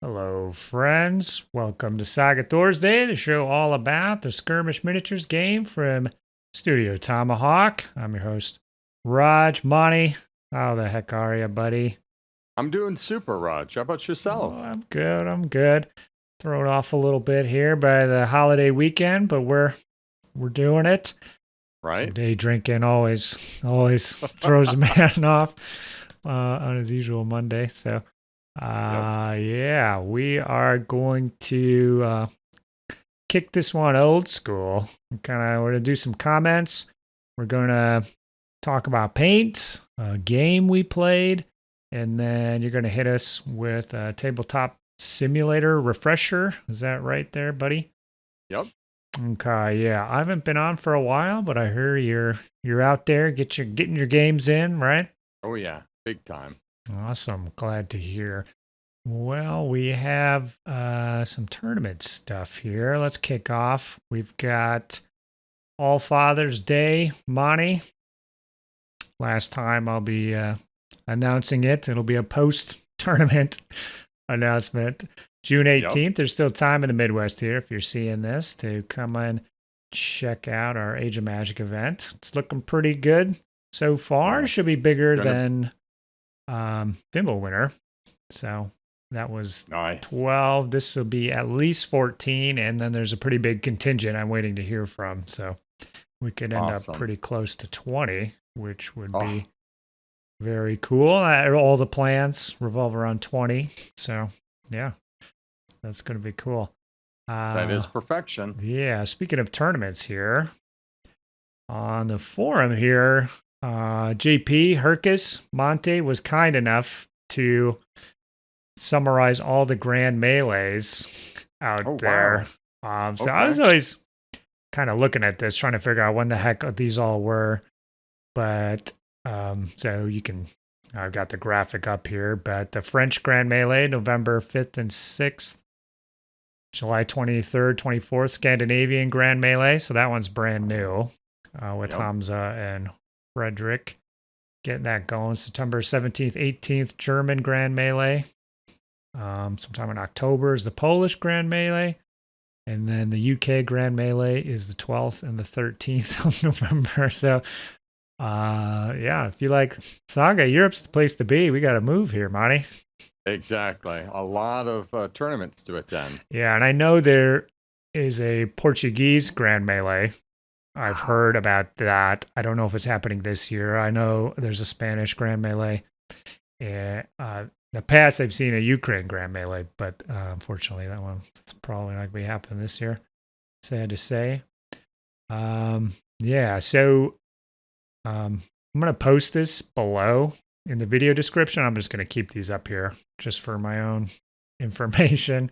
Hello, friends. Welcome to SAGA Thursday, the show all about the skirmish miniatures game from Studio Tomahawk. I'm your host, Rodge. Monty, how the heck are you, buddy? I'm doing super, Rodge. How about Oh, yourself? I'm good. I'm good. Thrown off a little bit here by the holiday weekend, but we're doing it. Some Right? day drinking always throws a man off on his usual Monday. So Yep. yeah, we are going to kick this one old school. We're gonna do some comments. We're gonna talk about paint, a game we played, and then you're gonna hit us with a tabletop simulator refresher. Is that right there, buddy? Yep. Okay, yeah. I haven't been on for a while, but I hear you're out there, getting your games in, right? Oh yeah. Big time. Awesome. Glad to hear. Well, we have some tournament stuff here. Let's kick off. We've got ALLFATHER'S Day, Monty. Last time I'll be announcing it. It'll be a post tournament announcement. June Yep. 18th. There's still time in the Midwest here if you're seeing this to come and check out our Age of Magic event. It's looking pretty good so far. Should be It's bigger gonna than Thimble Winner. So that was nice. 12. This will be at least 14. And then there's a pretty big contingent I'm waiting to hear from. So we could end up Awesome. pretty close to 20, which would Oh, be very cool. All the plans revolve around 20. So yeah, that's going to be cool. that is perfection. Yeah, speaking of tournaments here, on the forum here, JP, Herkus, Monte was kind enough to summarize all the grand melees out Oh there. wow. So I was Okay. always kind of looking at this, trying to figure out when the heck these all were. But so you can, I've got the graphic up here. But the French Grand Melee, November 5th and 6th, July 23rd, 24th, Scandinavian Grand Melee. So that one's brand new with Yep. Hamza and Frederick getting that going. September 17th, 18th, German Grand Melee. Sometime in October is the Polish Grand Melee. And then the UK Grand Melee is the 12th and the 13th of November. So, yeah, if you like Saga, Europe's the place to be. We got to move here, Monty. Exactly. A lot of tournaments to attend. Yeah, and I know there is a Portuguese Grand Melee. I've Wow. heard about that. I don't know if it's happening this year. I know there's a Spanish Grand Melee. And in the past, I've seen a Ukraine Grand Melee, but unfortunately, that one's probably not going to be happening this year. Sad to say. Yeah, so I'm going to post this below in the video description. I'm just going to keep these up here just for my own information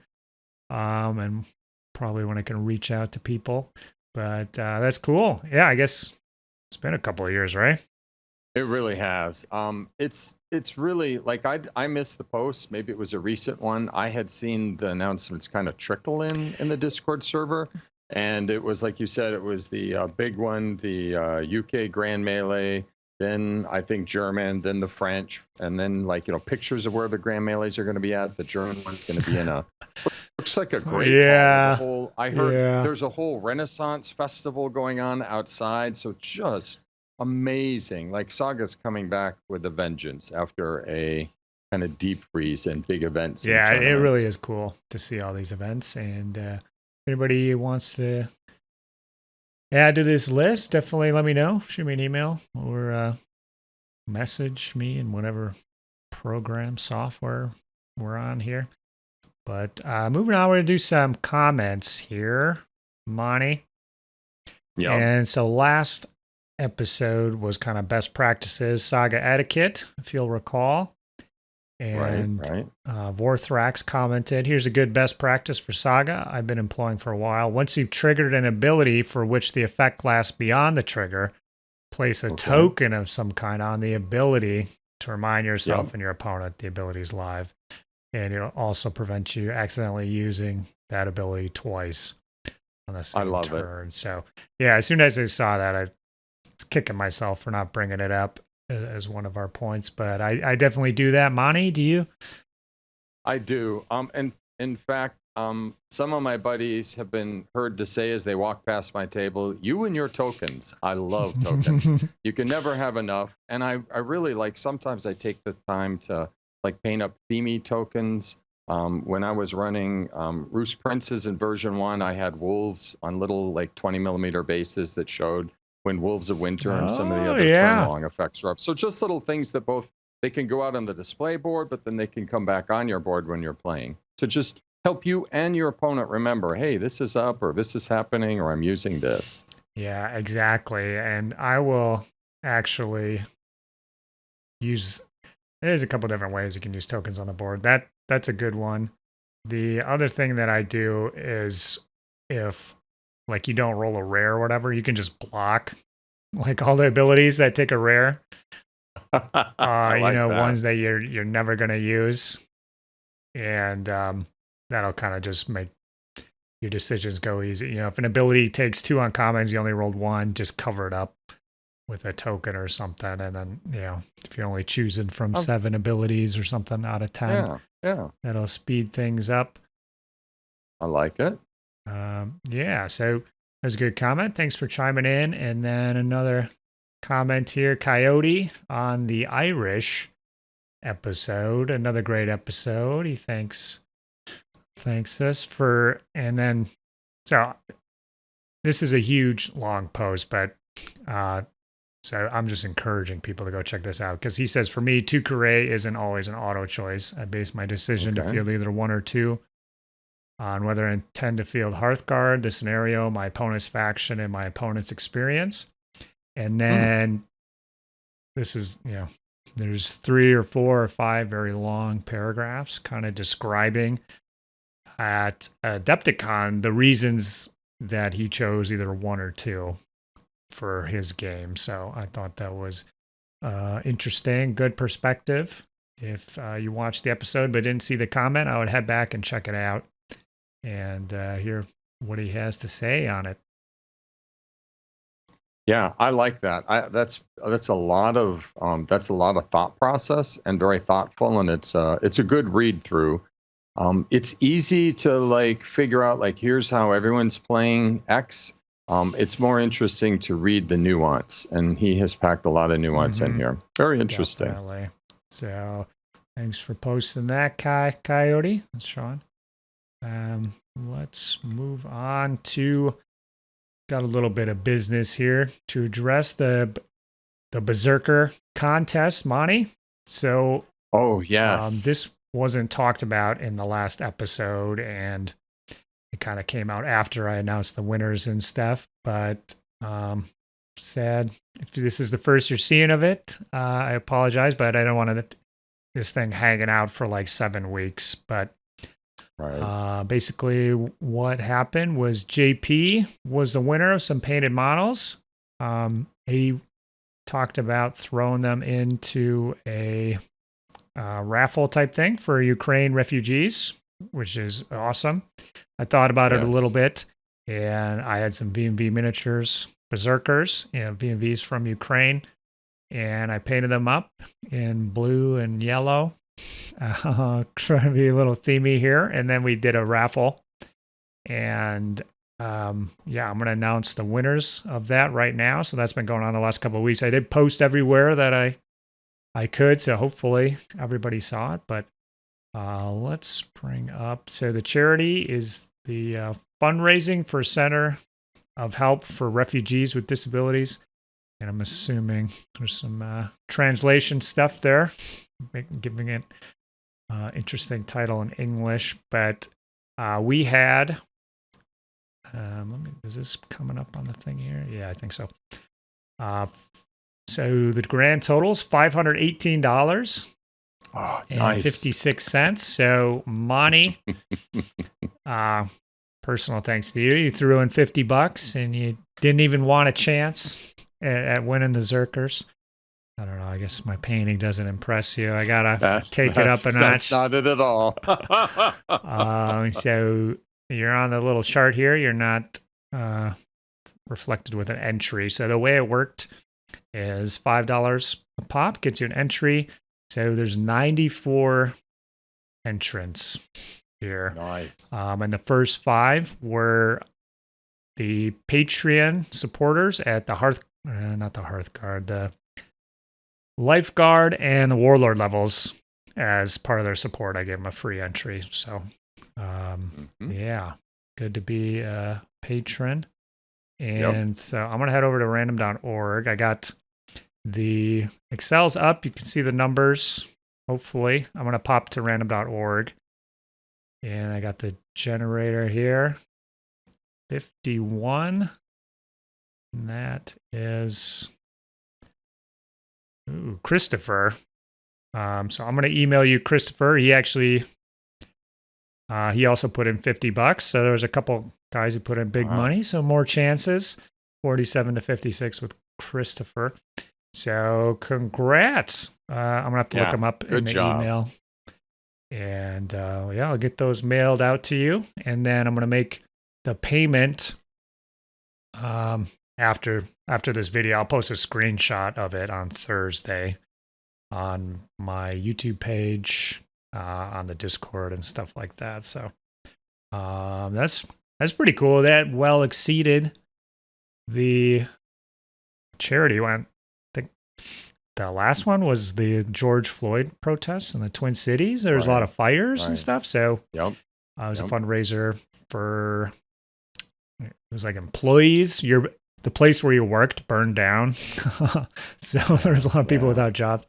and probably when I can reach out to people. But that's cool. Yeah, I guess it's been a couple of years, right? It really has. It's really like I missed the post. Maybe it was a recent one. I had seen the announcements kind of trickle in the Discord server, and it was like you said, it was the big one, the UK Grand Melee, then I think German, then the French, and then like pictures of where the Grand Melees are going to be at. The German one's going to be in a looks like a great hall with a Yeah. whole. I heard Yeah. there's a whole Renaissance festival going on outside, so just amazing. Like Saga's coming back with a vengeance after a kind of deep freeze and big events and Yeah, it really tournaments. is cool to see all these events. And if anybody wants to add to this list, definitely let me know. Shoot me an email or message me in whatever program software we're on here. But moving on, we're going to do some comments here, Monty. Yep. And so last episode was kind of best practices, saga etiquette, if you'll recall. Right. And Right. Vorthrax commented, here's a good best practice for Saga I've been employing for a while. Once you've triggered an ability for which the effect lasts beyond the trigger, place a Okay. token of some kind on the ability to remind Yep. yourself and your opponent the ability is live. And it'll also prevent you accidentally using that ability twice on the I same love it. turn. So, yeah, as soon as I saw that, I was kicking myself for not bringing it up as one of our points, but I definitely do that. Monty, do you? I do. And In fact, some of my buddies have been heard to say as they walk past my table, "You and your tokens." I love tokens. You can never have enough. And I really like, sometimes I take the time to like paint up themey tokens. When I was running Roost Princes in version 1, I had wolves on little like 20mm bases that showed when Wolves of Winter and some of the other turn long effects were up. So just little things that both, they can go out on the display board, but then they can come back on your board when you're playing to just help you and your opponent remember, hey, this is up, or this is happening, or I'm using this. Yeah, exactly. And I will actually use, there's a couple different ways you can use tokens on the board. That's a good one. The other thing that I do is, if like you don't roll a rare or whatever, you can just block like all the abilities that take a rare. Like that. Ones that you're never gonna use. And that'll kind of just make your decisions go easy. If an ability takes 2 uncommons, you only rolled 1, just cover it up with a token or something. And then, if you're only choosing from 7 abilities or something out of 10, that'll speed things up. I like it. So that's a good comment. Thanks for chiming in. And then another comment here, Coyote on the Irish episode, another great episode. He thanks us for, and then, so this is a huge long post, but so I'm just encouraging people to go check this out, because he says, for me, 2 Kuret isn't always an auto choice. I base my decision to field either 1 or 2 on whether I intend to field Hearthguard, the scenario, my opponent's faction, and my opponent's experience. And then this is, there's 3 or 4 or 5 very long paragraphs kind of describing at Adepticon the reasons that he chose either 1 or 2 for his game. So I thought that was interesting, good perspective. If you watched the episode but didn't see the comment, I would head back and check it out and hear what he has to say on it. Yeah, I like that. That's a lot of thought process, and very thoughtful, and it's a good read through. It's easy to like figure out like, here's how everyone's playing X. It's more interesting to read the nuance, and he has packed a lot of nuance in here. Very interesting. Definitely. So thanks for posting that, Coyote. That's Sean. Let's move on to, got a little bit of business here to address, the Berserker contest, Monty. So, this wasn't talked about in the last episode, and it kind of came out after I announced the winners and stuff. But sad if this is the first you're seeing of it. I apologize, but I don't want this thing hanging out for like 7 weeks. But basically what happened was JP was the winner of some painted models. He talked about throwing them into a raffle type thing for Ukraine refugees, which is awesome. I thought about it a little bit, and I had some V&V miniatures, Berserkers, V&Vs from Ukraine, and I painted them up in blue and yellow. Trying to be a little themey here, and then we did a raffle, and I'm going to announce the winners of that right now. So that's been going on the last couple of weeks. I did post everywhere that I could, so hopefully everybody saw it. But let's bring up, so the charity is the fundraising for Center of Help for Refugees with Disabilities, and I'm assuming there's some translation stuff there, giving it interesting title in English. But we had, is this coming up on the thing here? Yeah, I think so. So the grand total is $518 and 56 cents. So Monty, personal thanks to you. You threw in $50 and you didn't even want a chance at winning the Zerkers. I don't know. I guess my painting doesn't impress you. I gotta take it up a notch. That's not it at all. So you're on the little chart here. You're not reflected with an entry. So the way it worked is $5 a pop gets you an entry. So there's 94 entrants here. Nice. And the first 5 were the Patreon supporters at the not the Hearthguard, the Lifeguard and the Warlord levels. As part of their support, I gave them a free entry. So, yeah, good to be a patron. And so I'm going to head over to random.org. I got the Excel's up. You can see the numbers, hopefully. I'm going to pop to random.org. And I got the generator here. 51. And that is Christopher. So I'm going to email you, Christopher. He actually, he also put in $50. So there was a couple guys who put in big money. So more chances. 47 to 56 with Christopher. So congrats. I'm going to have to look them up in the email. And yeah, I'll get those mailed out to you. And then I'm going to make the payment after this video. I'll post a screenshot of it on Thursday on my YouTube page, on the Discord and stuff like that. So that's pretty cool. That well exceeded the charity one. I think the last one was the George Floyd protests in the Twin Cities. There was a lot of fires and stuff. So it was a fundraiser for, it was like employees. The place where you worked burned down. So there was a lot of people without jobs.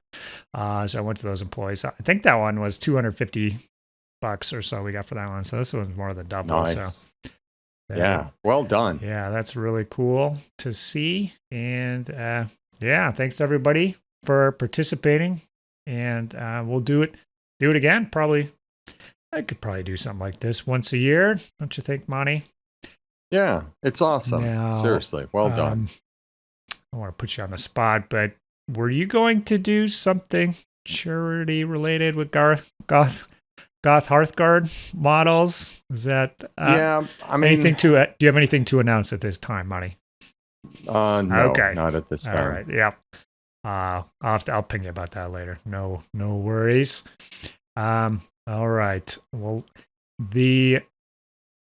So I went to those employees. I think that one was $250 or so we got for that one. So this one's more than double. Nice. So yeah, well done. Yeah, that's really cool to see. And yeah, thanks everybody for participating. And we'll do it again. I could probably do something like this once a year. Don't you think, Monty? Yeah, it's awesome. Now, seriously, well done. I want to put you on the spot, but were you going to do something charity related with Goth Hearthguard models? Is that yeah? I mean, anything to do you have anything to announce at this time, Monty? No, not at this time. All right, yeah. I'll ping you about that later. No worries. All right. Well, the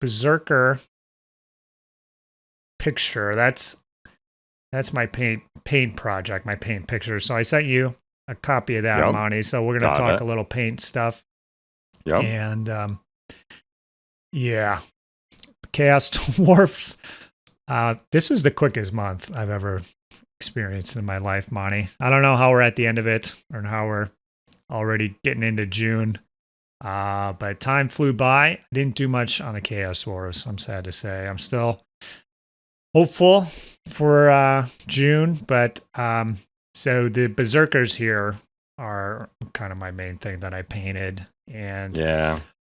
Berserker picture, that's my paint project, my paint picture. So I sent you a copy of that, Monty. So we're going to talk a little paint stuff. And yeah, Chaos Dwarfs. This was the quickest month I've ever experienced in my life, Monty. I don't know how we're at the end of it or how we're already getting into June. But time flew by. I didn't do much on the Chaos Dwarfs, I'm sad to say. I'm still hopeful for June, but so the Berserkers here are kind of my main thing that I painted. And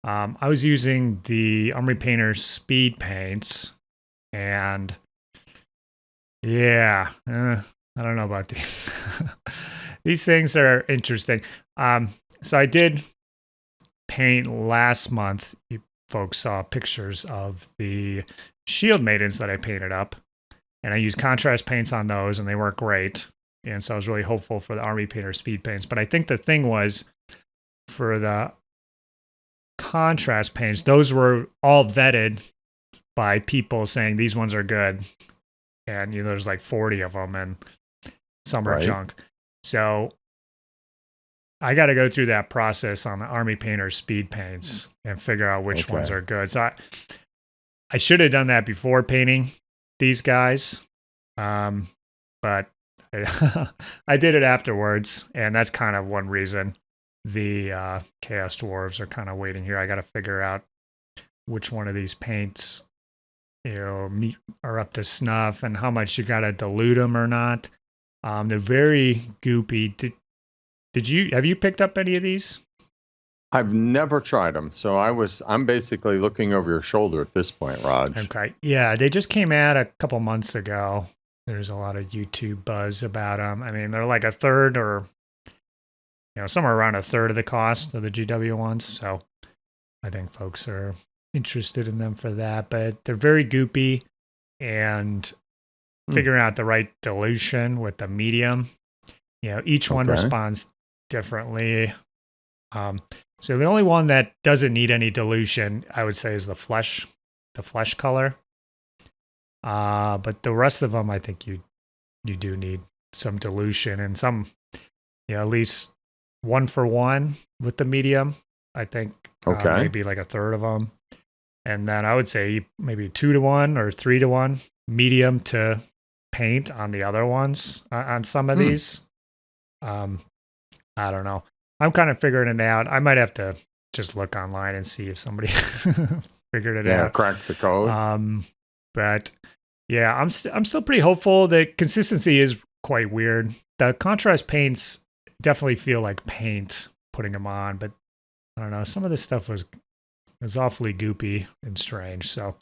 I was using the Army Painter's speed paints, and yeah, I don't know about these. These things are interesting. So I did paint last month. You folks saw pictures of the Shield Maidens that I painted up, and I used contrast paints on those, and they work great. And so I was really hopeful for the Army Painter speed paints. But I think the thing was, for the contrast paints, those were all vetted by people saying these ones are good. And there's like 40 of them, and some are junk. So I got to go through that process on the Army Painter speed paints and figure out which ones are good. So I should have done that before painting these guys, but I did it afterwards, and that's kind of one reason the Chaos Dwarves are kind of waiting here. I got to figure out which one of these paints are up to snuff and how much you got to dilute them or not. They're very goopy. Have you picked up any of these? I've never tried them, so I'm basically looking over your shoulder at this point, Rodge. Okay, yeah, they just came out a couple months ago. There's a lot of YouTube buzz about them. I mean, they're like a third, or somewhere around a third of the cost of the GW ones. So I think folks are interested in them for that. But they're very goopy, and figuring out the right dilution with the medium. Each one responds differently. So the only one that doesn't need any dilution, I would say, is the flesh color. But the rest of them, I think you do need some dilution and some, at least 1-for-1 with the medium. I think Okay. maybe like a third of them. And then I would say maybe 2-to-1 or 3-to-1 medium to paint on the other ones on some of these. I don't know. I'm kind of figuring it out. I might have to just look online and see if somebody figured it out. Yeah, crack the code. But yeah, I'm still pretty hopeful. The consistency is quite weird. The contrast paints definitely feel like paint putting them on, but I don't know. Some of this stuff was awfully goopy and strange. So,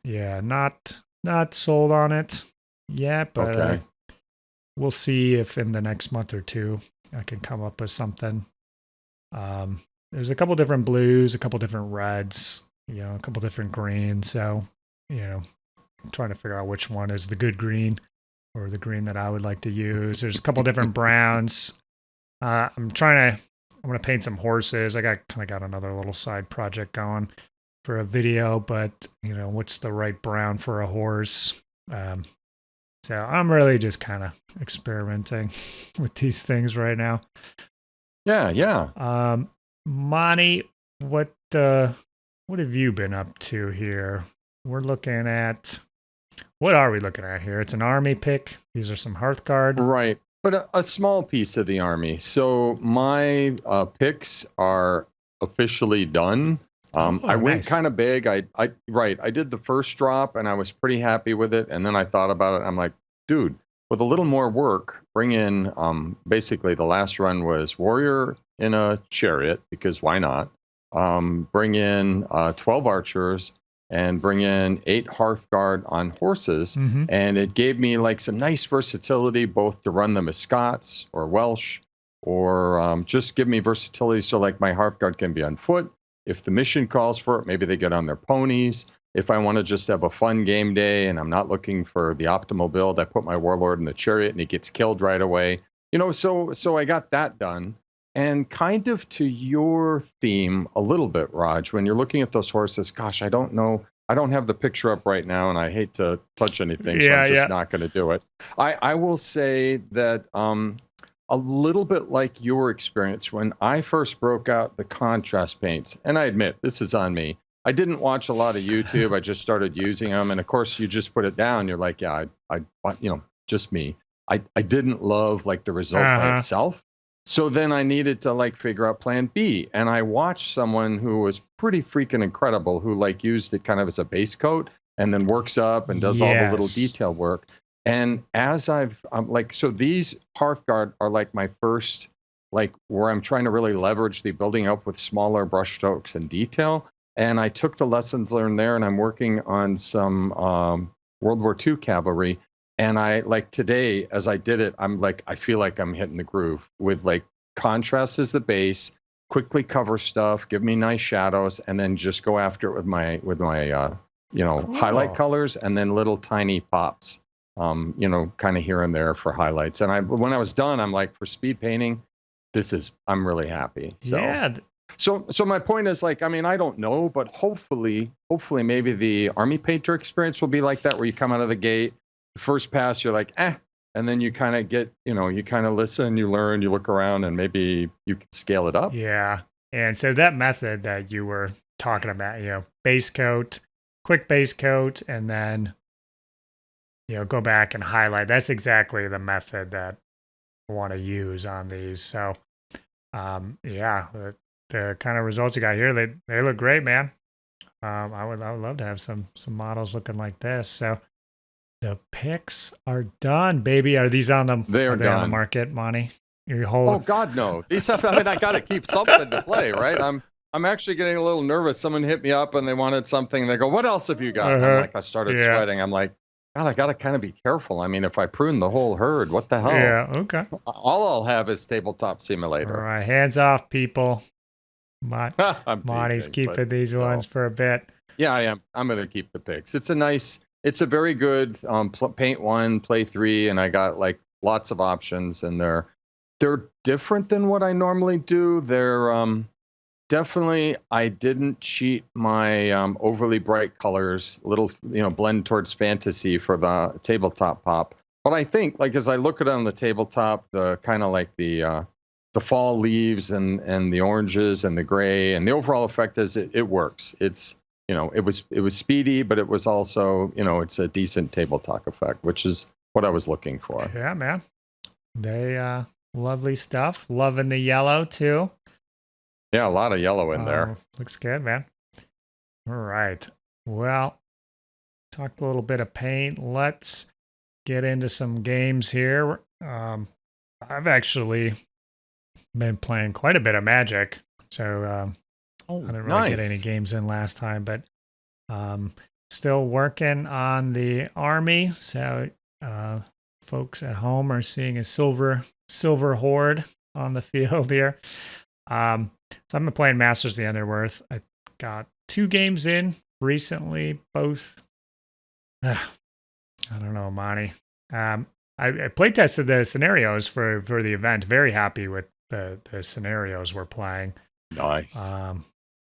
yeah, not sold on it yet, but Okay. We'll see if in the next month or two I can come up with something. There's a couple different blues, a couple different reds, a couple different greens. So, I'm trying to figure out which one is the good green or the green that I would like to use. There's a couple different browns. I'm going to paint some horses. I got another little side project going for a video, but what's the right brown for a horse? So I'm really just kind of experimenting with these things right now. Yeah. Monty, what have you been up to here? We're looking at, what are we looking at here? It's an army pick. These are some Hearthguard. Right. But a small piece of the army. So my picks are officially done. I went kind of big. I did the first drop and I was pretty happy with it. And then I thought about it. I'm like, dude, with a little more work, bring in, basically the last run was warrior in a chariot, because why not? Bring in 12 archers and bring in 8 Hearthguard on horses. Mm-hmm. And it gave me like some nice versatility, both to run them as Scots or Welsh, or just give me versatility. So like my Hearthguard can be on foot. If the mission calls for it, maybe they get on their ponies. If I want to just have a fun game day and I'm not looking for the optimal build, I put my warlord in the chariot and he gets killed right away. So I got that done. And kind of to your theme a little bit, Rodge, when you're looking at those horses, gosh, I don't know. I don't have the picture up right now, and I hate to touch anything, so I'm just not going to do it. I will say that a little bit like your experience, when I first broke out the contrast paints, and I admit, this is on me. I didn't watch a lot of YouTube. I just started using them. And of course, you just put it down. You're like, yeah, I just me. I didn't love like the result by itself. So then I needed to like figure out plan B. And I watched someone who was pretty freaking incredible, who like used it kind of as a base coat and then works up and does all the little detail work. And as I've so these Hearthguard are like my first, like where I'm trying to really leverage the building up with smaller brush strokes and detail. And I took the lessons learned there, and I'm working on some World War II cavalry. And I like today, as I did it, I'm like, I feel like I'm hitting the groove with like contrast as the base, quickly cover stuff, give me nice shadows, and then just go after it with my highlight colors, and then little tiny pops, kind of here and there for highlights. And when I was done, I'm like, for speed painting, I'm really happy. So. Yeah. So my point is, like, I mean, I don't know, but hopefully maybe the army painter experience will be like that, where you come out of the gate, the first pass, you're like, and then you kind of get, you kind of listen, you learn, you look around, and maybe you can scale it up. Yeah. And so that method that you were talking about, base coat, quick base coat, and then, go back and highlight. That's exactly the method that I want to use on these. So, the kind of results you got here, they look great, man. I would love to have some models looking like this. So the picks are done, baby. Are these on the? They are done. On the market, Monty? Oh God, no. These have. I mean, I got to keep something to play, right? I'm actually getting a little nervous. Someone hit me up and they wanted something. They go, "What else have you got?" And I'm like, I started sweating. I'm like, God, I got to kind of be careful. I mean, if I prune the whole herd, what the hell? Yeah. Okay. All I'll have is Tabletop Simulator. All right, hands off, people. Monty's keeping these ones for a bit. Yeah, I am. I'm going to keep the picks. It's a very good paint 1, play 3, and I got like lots of options, and they're different than what I normally do. They're definitely, I didn't cheat my overly bright colors, little, blend towards fantasy for the tabletop pop. But I think, like, as I look at it on the tabletop, the kind of like the fall leaves and the oranges and the gray, and the overall effect is it works. It's, it was speedy, but it was also, it's a decent tabletop effect, which is what I was looking for. Yeah, man. They lovely stuff. Loving the yellow too. Yeah, a lot of yellow in there. Looks good, man. All right. Well, talked a little bit of paint. Let's get into some games here. I've actually been playing quite a bit of Magic, so I didn't really get any games in last time, but still working on the army. So folks at home are seeing a silver horde on the field here. So I've been playing Masters of the Underworth. I got 2 games in recently, both. I don't know, Monty. I play tested the scenarios for the event. Very happy with the scenarios we're playing. Nice.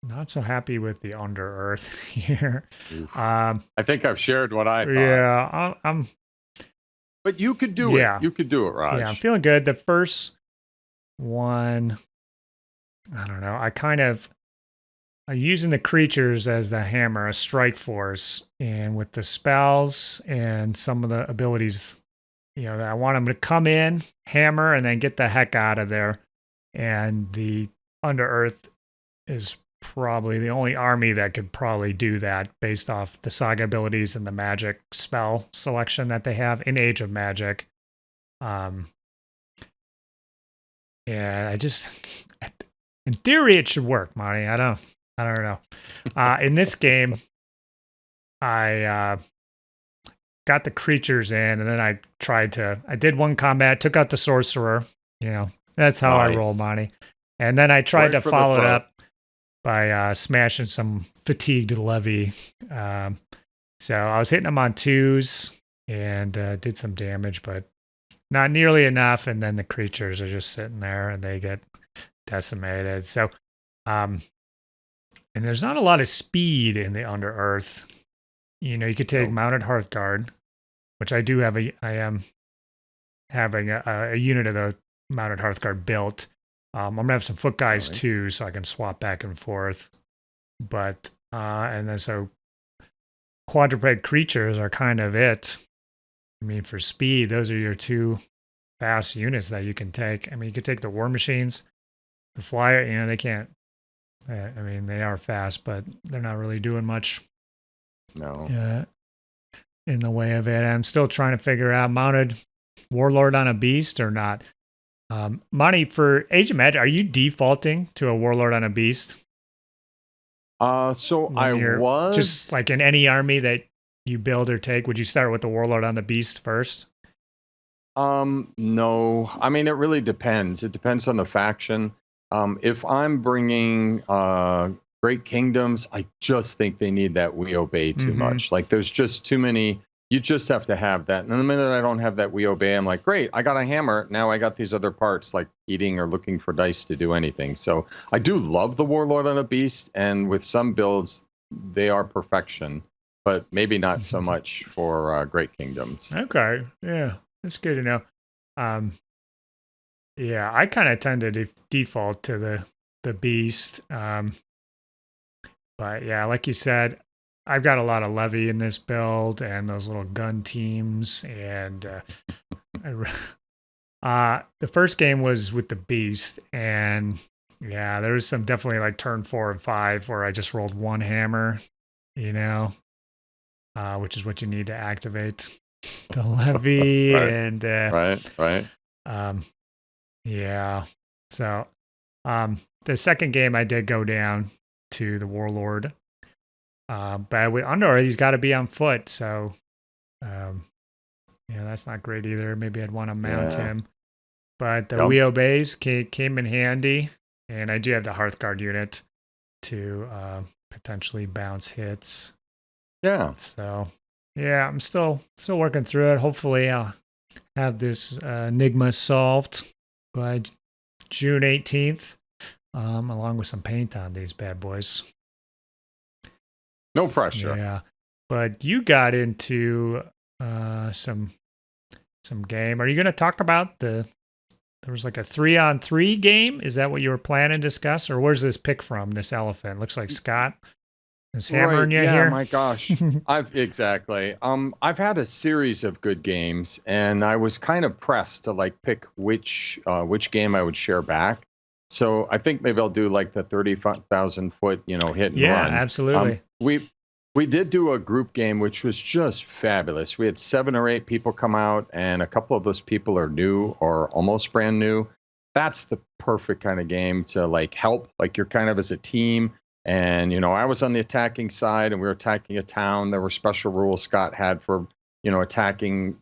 Not so happy with the Under Earth here. I think I've shared what I thought. Yeah, I'm. But you could do it. You could do it, Rodge. Yeah, I'm feeling good. The first one, I don't know. I'm using the creatures as the hammer, a strike force, and with the spells and some of the abilities, I want them to come in, hammer, and then get the heck out of there. And the Under Earth is probably the only army that could probably do that based off the saga abilities and the magic spell selection that they have in Age of Magic. Yeah, in theory it should work, Monty. I don't know. In this game, I got the creatures in, and then I did one combat, took out the sorcerer. That's how I roll, Monty. And then I tried to follow it up by smashing some fatigued levy. So I was hitting them on 2s and did some damage, but not nearly enough. And then the creatures are just sitting there and they get decimated. So, and there's not a lot of speed in the Under Earth. You could take Mounted Hearthguard, which I do have. I am having a unit of the Mounted Hearthguard built. I'm gonna have some foot guys too, so I can swap back and forth. But and then so quadruped creatures are kind of it. I mean, for speed, those are your 2 fast units that you can take. I mean, you could take the War Machines, the Flyer. They can't. I mean, they are fast, but they're not really doing much. No. In the way of it, I'm still trying to figure out mounted Warlord on a Beast or not. Monty, for Age of Magic, are you defaulting to a Warlord on a Beast? So I was just like in any army that you build or take. Would you start with the Warlord on the Beast first? No. I mean, it really depends. It depends on the faction. If I'm bringing Great Kingdoms, I just think they need that we obey too much. Like, there's just too many. You just have to have that. And the minute I don't have that we obey, I'm like, great, I got a hammer. Now I got these other parts, like eating or looking for dice to do anything. So I do love the Warlord on a Beast. And with some builds, they are perfection, but maybe not so much for Great Kingdoms. Okay. Yeah, that's good to know. Yeah, I kind of tend to default to the Beast. But yeah, like you said, I've got a lot of levy in this build and those little gun teams. And the first game was with the Beast. And yeah, there was some definitely like turn 4 and 5 where I just rolled 1 hammer, which is what you need to activate the levy. Right. And right. Yeah. So the second game I did go down to the Warlord. But with Under, he's got to be on foot. So that's not great either. Maybe I'd want to mount him. But the We Obeys came in handy. And I do have the Hearthguard unit to potentially bounce hits. Yeah. So yeah, I'm still working through it. Hopefully I'll have this enigma solved by June 18th, along with some paint on these bad boys. No pressure. Yeah, but you got into some game. Are you going to talk about there was like a 3-on-3 game? Is that what you were planning to discuss, or where's this pick from? This elephant looks like Scott is hammering Right. you Yeah, here. my gosh. I've had a series of good games, and I was kind of pressed to like pick which game I would share back. So I think maybe I'll do like the 30,000 foot, hit and Yeah, run. absolutely. We did do a group game, which was just fabulous. We had 7 or 8 people come out, and a couple of those people are new or almost brand new. That's the perfect kind of game to like help, like you're kind of as a team. And, I was on the attacking side and we were attacking a town. There were special rules Scott had for, attacking,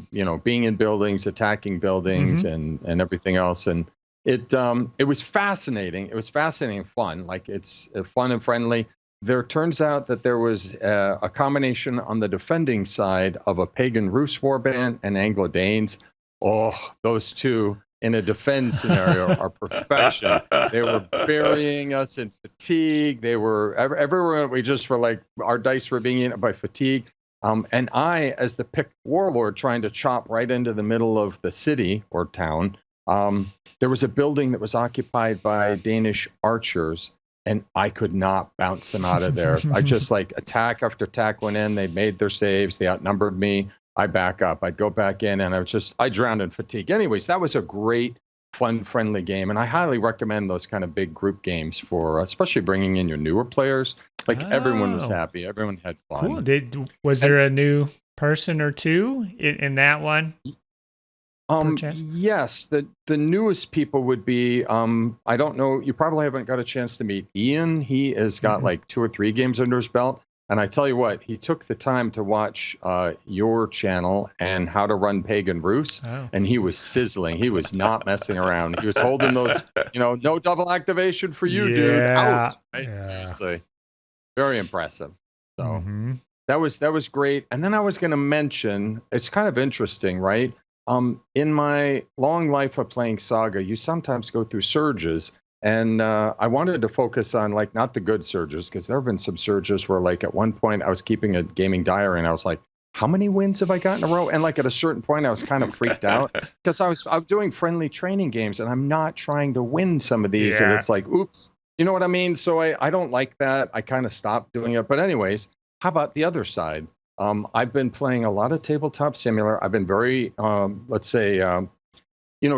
being in buildings, attacking buildings and everything else. And it was fascinating. It was fascinating and fun. Like it's fun and friendly. There turns out that there was a combination on the defending side of a pagan Rus warband and Anglo-Danes. Oh, those two in a defense scenario are perfection. They were burying us in fatigue. They were everywhere. We just were like, our dice were being eaten by fatigue. And I, as the pick warlord, trying to chop right into the middle of the city or town, there was a building that was occupied by Danish archers, and I could not bounce them out of there. I just like attack after attack went in. They made their saves. They outnumbered me. I back up. I'd go back in, and I drowned in fatigue. Anyways, that was a great, fun, friendly game, and I highly recommend those kind of big group games for, especially bringing in your newer players. Like everyone was happy. Everyone had fun. Cool. Was there a new person or two in that one? Yes, the newest people would be, I don't know, you probably haven't got a chance to meet Ian. He has got like 2 or 3 games under his belt. And I tell you what, he took the time to watch your channel and How to Run Pagan Rus, and he was sizzling. He was not messing around. He was holding those, no double activation for you, dude. Out. Right? Yeah. Seriously. Very impressive. So that was great. And then I was going to mention, it's kind of interesting, right? In my long life of playing Saga, you sometimes go through surges, and I wanted to focus on like not the good surges, because there have been some surges where like at one point I was keeping a gaming diary and I was like, how many wins have I got in a row? And like at a certain point I was kind of freaked out because I was doing friendly training games and I'm not trying to win some of these, and it's like, oops, you know what I mean? So I don't like that. I kind of stopped doing it. But anyways, how about the other side? I've been playing a lot of Tabletop Simulator. I've been very, let's say,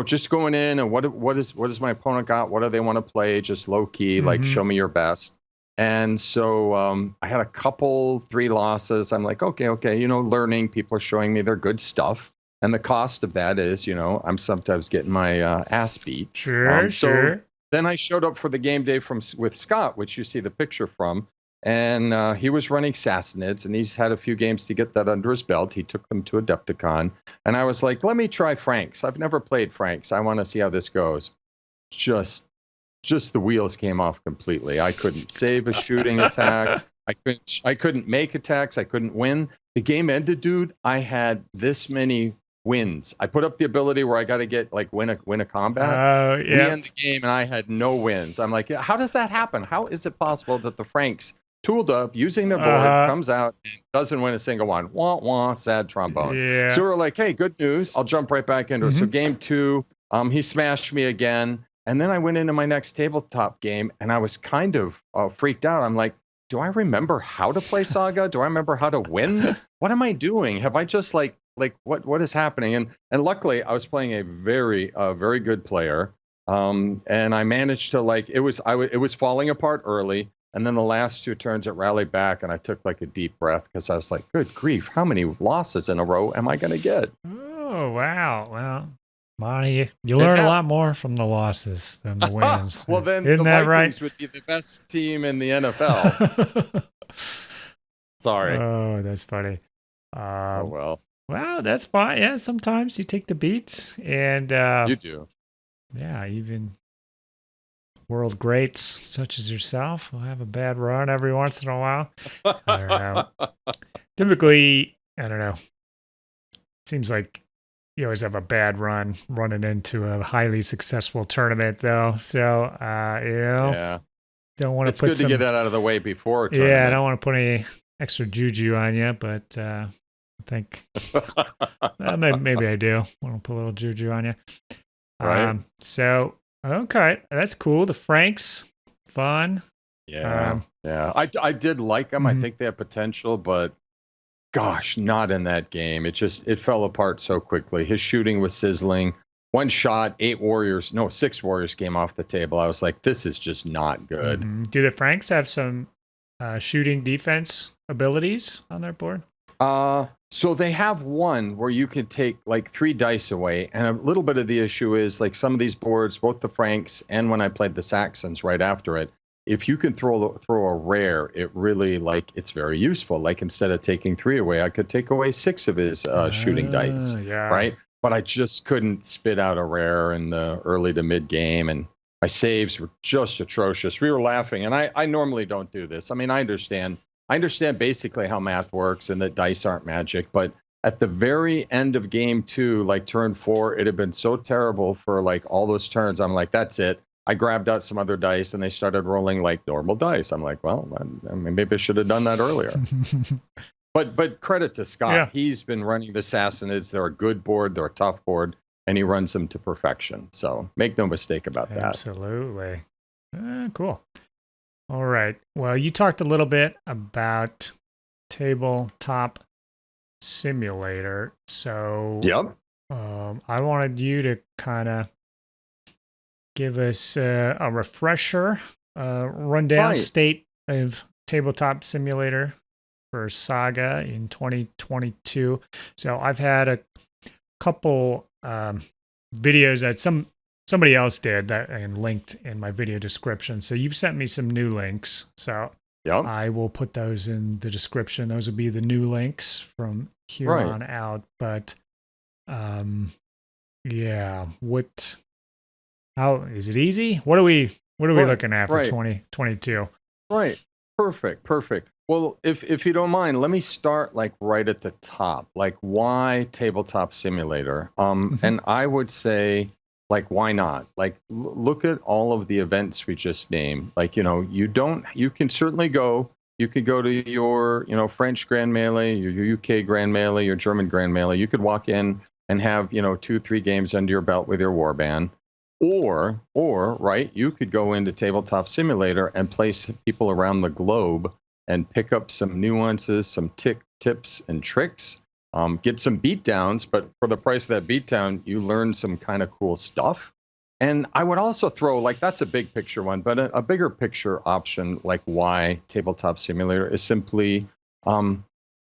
just going in and what is my opponent got? What do they want to play? Just low key, like show me your best. And so I had a couple 3 losses. I'm like, okay, learning. People are showing me their good stuff, and the cost of that is, I'm sometimes getting my ass beat. Sure. So then I showed up for the game day with Scott, which you see the picture from. And he was running Sassanids, and he's had a few games to get that under his belt. He took them to Adepticon. And I was like, let me try Franks. I've never played Franks. I want to see how this goes. Just the wheels came off completely. I couldn't save a shooting attack. I couldn't make attacks. I couldn't win. The game ended, dude. I had this many wins. I put up the ability where I got to get like win a combat. We end the game and I had no wins. I'm like, how does that happen? How is it possible that the Franks tooled up using their board comes out and doesn't win a single one? Wah wah, sad trombone. Yeah. So we're like, hey, good news. I'll jump right back into it. So game 2, he smashed me again. And then I went into my next tabletop game and I was kind of freaked out. I'm like, do I remember how to play Saga? Do I remember how to win? What am I doing? Have I just like what is happening? And luckily I was playing a very good player. And I managed to it was falling apart early. And then the last 2 turns it rallied back, and I took like a deep breath because I was like, good grief, how many losses in a row am I going to get? Oh, wow. Well, Monty, you learn a lot more from the losses than the wins. Well, then Isn't the that Vikings right? would be the best team in the NFL. Sorry. Oh, that's funny. Oh, well. Well, that's fine. Yeah, sometimes you take the beats, and you do. Yeah, even world greats such as yourself will have a bad run every once in a while. I don't know. Typically, I don't know. Seems like you always have a bad run running into a highly successful tournament, though. So, Yeah. don't want to It's put good to get that out of the way before a tournament. Yeah, I don't want to put any extra juju on you, but I think maybe I do. Want to put a little juju on you. Right. So, okay, that's cool. The Franks, fun. Yeah. Yeah. I did like them. I Mhm. think they have potential, but gosh, not in that game. It fell apart so quickly. His shooting was sizzling. One shot, 6 warriors came off the table. I was like, this is just not good. Do the Franks have some shooting defense abilities on their board? So they have one where you can take like 3 dice away, and a little bit of the issue is like some of these boards, both the Franks and when I played the Saxons right after it, if you can throw a rare, it really it's very useful. Like instead of taking 3 away, I could take away 6 of his shooting dice, Yeah. right? But I just couldn't spit out a rare in the early to mid game, and my saves were just atrocious. We were laughing, and I normally don't do this. I mean, I understand basically how math works and that dice aren't magic, but at the very end of game 2, like turn 4, it had been so terrible for like all those turns. I'm like, that's it. I grabbed out some other dice and they started rolling like normal dice. I'm like, well, I mean, maybe I should have done that earlier. But credit to Scott. Yeah. He's been running the Sassanids. They're a good board. They're a tough board, and he runs them to perfection. So make no mistake about that. Absolutely. Cool. All right. Well, you talked a little bit about Tabletop Simulator. So Yep. I wanted you to kind of give us a refresher, rundown state of Tabletop Simulator for Saga in 2022. So I've had a couple videos that somebody else did that and linked in my video description. So you've sent me some new links. So I will put those in the description. Those will be the new links from here on out. But yeah, how is it easy? What are we looking at for 2022? Right. Perfect. Well, if you don't mind, let me start like right at the top. Like why Tabletop Simulator? And I would say like why not? Like look at all of the events we just named. Like, you can certainly go. You could go to your, French Grand Melee, your UK Grand Melee, your German Grand Melee. You could walk in and have, 2-3 games under your belt with your warband. Or, right, you could go into Tabletop Simulator and place people around the globe and pick up some nuances, some tips and tricks, get some beatdowns. But for the price of that beatdown, you learn some kind of cool stuff. And I would also throw, like, that's a big picture one, but a bigger picture option, like why Tabletop Simulator, is simply,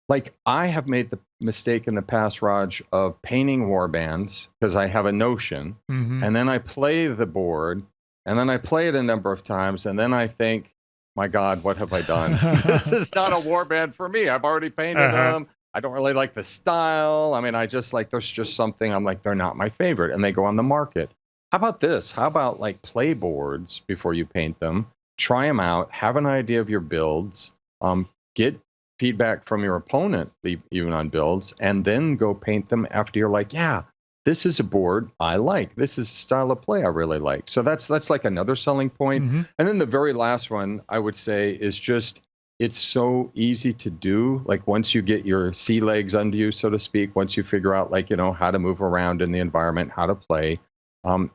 like, I have made the mistake in the past, Rodge, of painting warbands because I have a notion, and then I play the board, and then I play it a number of times, and then I think, my God, what have I done? This is not a warband for me. I've already painted them. I don't really like the style. I mean, I just like, there's just something, I'm like, they're not my favorite, and they go on the market. How about this? How about like play boards before you paint them? Try them out. Have an idea of your builds. Get feedback from your opponent, even on builds, and then go paint them after you're like, yeah, this is a board I like. This is a style of play I really like. So that's like another selling point. And then the very last one I would say is just, it's so easy to do. Like once you get your sea legs under you, so to speak, once you figure out like, how to move around in the environment, how to play,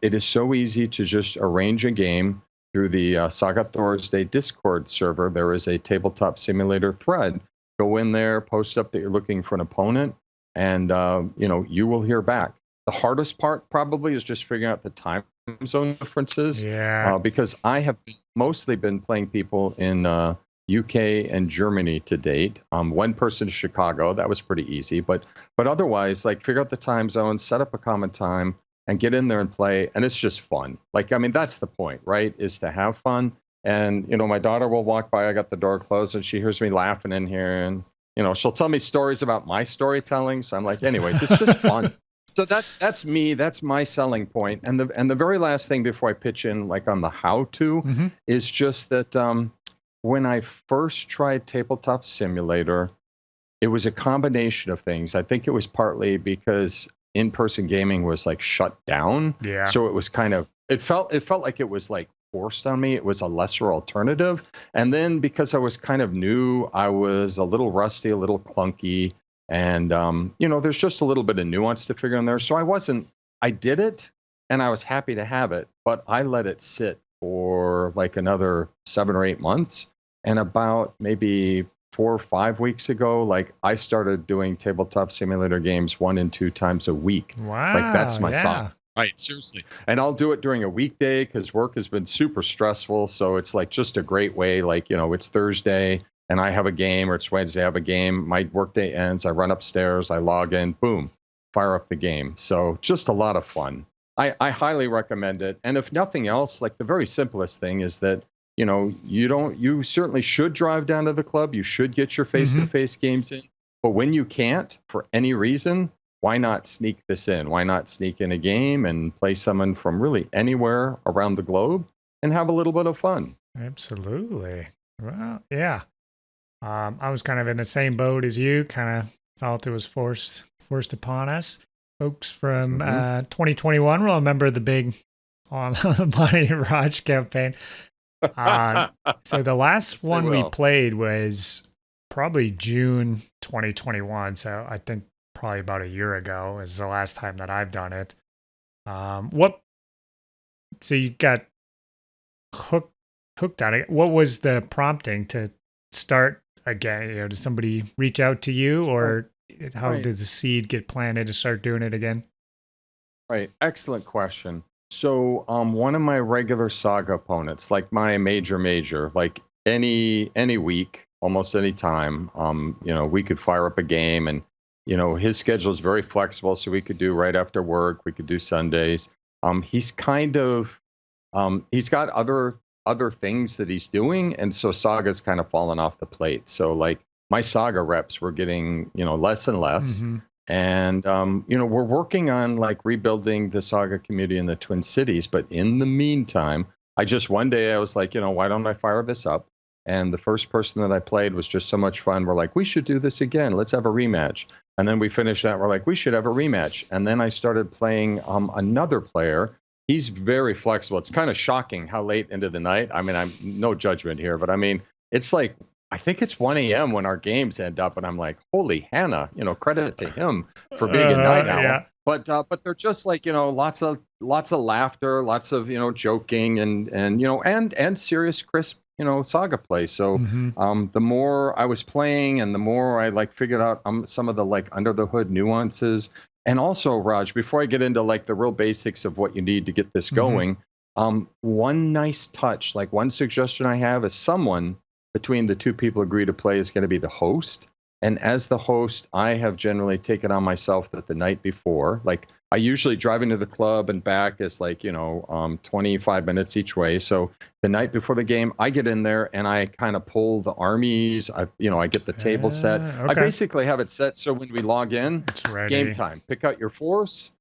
it is so easy to just arrange a game through the Saga Thursday Discord server. There is a Tabletop Simulator thread. Go in there, post up that you're looking for an opponent, and you will hear back. The hardest part probably is just figuring out the time zone differences. Yeah. Because I have mostly been playing people in UK and Germany to date. One person in Chicago, that was pretty easy. But otherwise, like figure out the time zones, set up a common time, and get in there and play. And it's just fun. Like, I mean, that's the point, right? Is to have fun. And, my daughter will walk by, I got the door closed, and she hears me laughing in here. And, she'll tell me stories about my storytelling. So I'm like, anyways, it's just fun. So that's me. That's my selling point. And the very last thing before I pitch in, like on the how-to, is just that when I first tried Tabletop Simulator, it was a combination of things. I think it was partly because, in-person gaming was like shut down. Yeah. So it was kind of, it felt like it was like forced on me. It was a lesser alternative. And then because I was kind of new, I was a little rusty, a little clunky. And, there's just a little bit of nuance to figure in there. So I did it and I was happy to have it, but I let it sit for like another 7 or 8 months. And about maybe 4 or 5 weeks ago, like I started doing tabletop simulator games 1 and 2 times a week. Wow. Like that's my yeah. song. Right, seriously. And I'll do it during a weekday because work has been super stressful. So it's like just a great way. Like, it's Thursday and I have a game, or it's Wednesday, I have a game. My workday ends. I run upstairs, I log in, boom, fire up the game. So just a lot of fun. I highly recommend it. And if nothing else, like the very simplest thing is that, you certainly should drive down to the club. You should get your face-to-face games in. But when you can't, for any reason, why not sneak this in? Why not sneak in a game and play someone from really anywhere around the globe and have a little bit of fun? Absolutely. Well, yeah. I was kind of in the same boat as you. Kind of felt it was forced upon us. Folks from 2021 will remember the big Monty and Rodge campaign. So the last one we played was probably June 2021. So I think probably about a year ago is the last time that I've done it. So you got hooked on it. What was the prompting to start again? Did somebody reach out to you, or how did the seed get planted to start doing it again? Right. Excellent question. So one of my regular Saga opponents, like my major, like any week, almost any time, we could fire up a game, and his schedule is very flexible, so we could do right after work, we could do Sundays. He's kind of he's got other things that he's doing, and so Saga's kind of fallen off the plate. So like my Saga reps were getting less and less. And, we're working on like rebuilding the Saga community in the Twin Cities. But in the meantime, one day I was like, why don't I fire this up? And the first person that I played was just so much fun. We're like, we should do this again. Let's have a rematch. And then we finished that. We're like, we should have a rematch. And then I started playing another player. He's very flexible. It's kind of shocking how late into the night. I mean, I'm no judgment here, but I mean, it's like, I think it's 1 a.m. when our games end up, and I'm like, holy Hannah, credit to him for being a night owl. Yeah. But they're just like, lots of laughter, lots of, joking and serious, crisp, Saga play. So the more I was playing and the more I like figured out some of the like under the hood nuances. And also, Rodge, before I get into like the real basics of what you need to get this going, one nice touch, like one suggestion I have is someone between the two people agree to play is going to be the host. And as the host, I have generally taken on myself that the night before, like I usually drive into the club and back is like, 25 minutes each way. So the night before the game, I get in there and I kind of pull the armies. I get the table set. Okay. I basically have it set so when we log in, it's ready. Game time. Pick out your force,